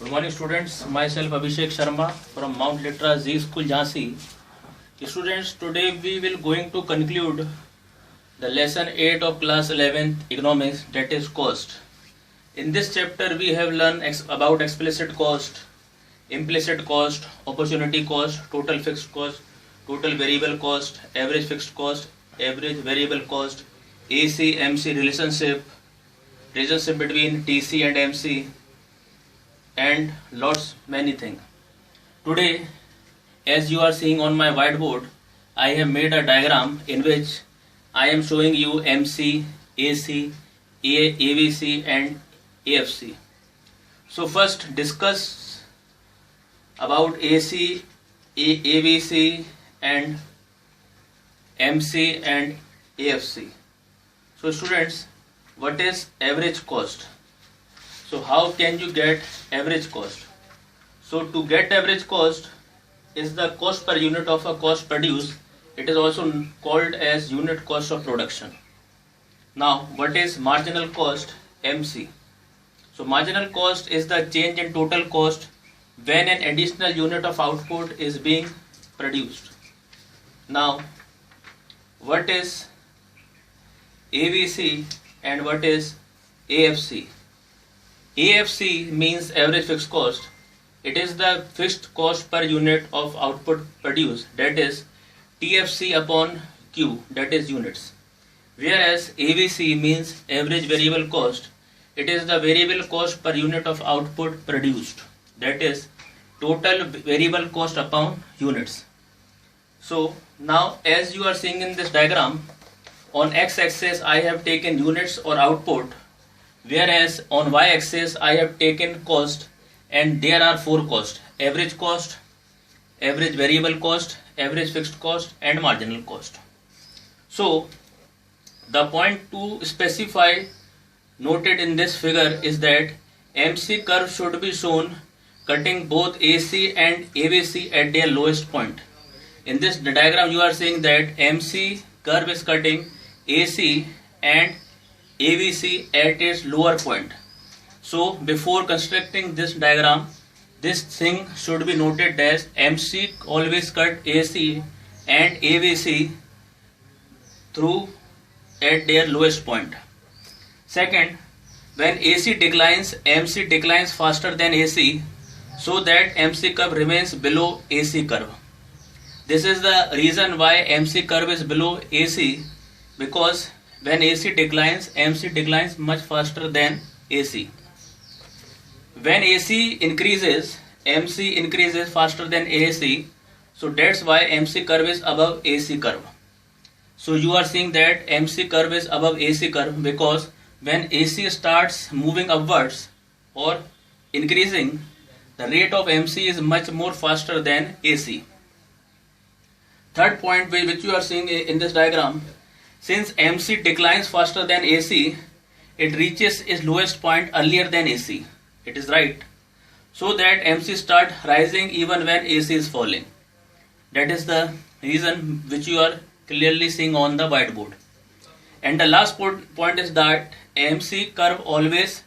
Good morning, students. Myself Abhishek Sharma from Mount Litra Z School, Jhansi. Students, today we will going to conclude the lesson 8 of class 11 economics, that is cost. In this chapter we have learned about explicit cost, implicit cost, opportunity cost, total fixed cost, total variable cost, average fixed cost, average variable cost, AC MC relationship between TC and MC, and lots many things. Today, as you are seeing on my whiteboard, I have made a diagram in which I am showing you MC, AC, AVC and AFC. So first discuss about AC, AVC and MC and AFC. So students, what is average cost? So how can you get average cost? So to get average cost is the cost per unit of a cost produced. It is also called as unit cost of production. Now what is marginal cost? MC. So marginal cost is the change in total cost when an additional unit of output is being produced. Now what is AVC and what is AFC? AFC means average fixed cost. It is the fixed cost per unit of output produced, that is TFC upon Q, that is units. Whereas AVC means average variable cost. It is the variable cost per unit of output produced, that is total variable cost upon units. So now as you are seeing in this diagram, on x-axis I have taken units or output, whereas on y-axis I have taken cost, and there are four costs: average cost, average variable cost, average fixed cost and marginal cost. So the point to specify noted in this figure is that MC curve should be shown cutting both AC and AVC at their lowest point. In this diagram you are seeing that MC curve is cutting AC and AVC at its lower point. So before constructing this diagram, this thing should be noted as MC always cut AC and AVC through at their lowest point. Second, when AC declines, MC declines faster than AC, so that MC curve remains below AC curve. This is the reason why MC curve is below AC, because when AC declines, MC declines much faster than AC. When AC increases, MC increases faster than AC, so that's why MC curve is above AC curve. So you are seeing that MC curve is above AC curve because when AC starts moving upwards or increasing, the rate of MC is much more faster than AC. Third point which you are seeing in this diagram, since MC declines faster than AC, it reaches its lowest point earlier than AC. It is right. So that MC start rising even when AC is falling. That is the reason which you are clearly seeing on the whiteboard. And the last point is that MC curve always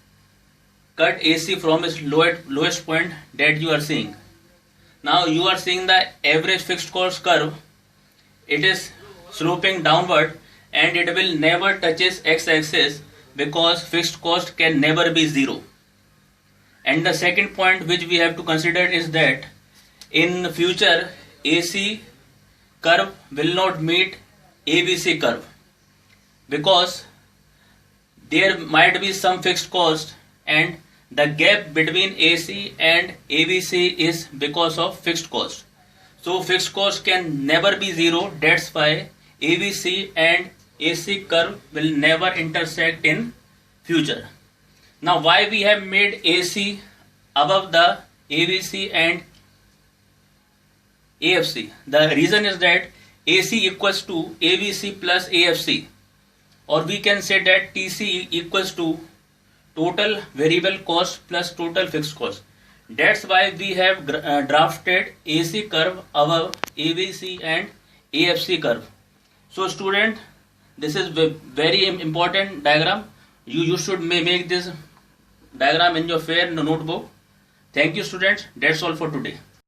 cut AC from its lowest point that you are seeing. Now you are seeing the average fixed cost curve. It is sloping downward and it will never touches x-axis because fixed cost can never be zero. And the second point which we have to consider is that in future AC curve will not meet AVC curve because there might be some fixed cost and the gap between AC and AVC is because of fixed cost. So fixed cost can never be zero, that's why AVC and AC curve will never intersect in future. Now why we have made AC above the AVC and AFC? The reason is that AC equals to AVC plus AFC, or we can say that TC equals to total variable cost plus total fixed cost. That's why we have drafted AC curve above AVC and AFC curve. So student, this is very important diagram. You should make this diagram in your fair notebook Thank you students. That's all for today.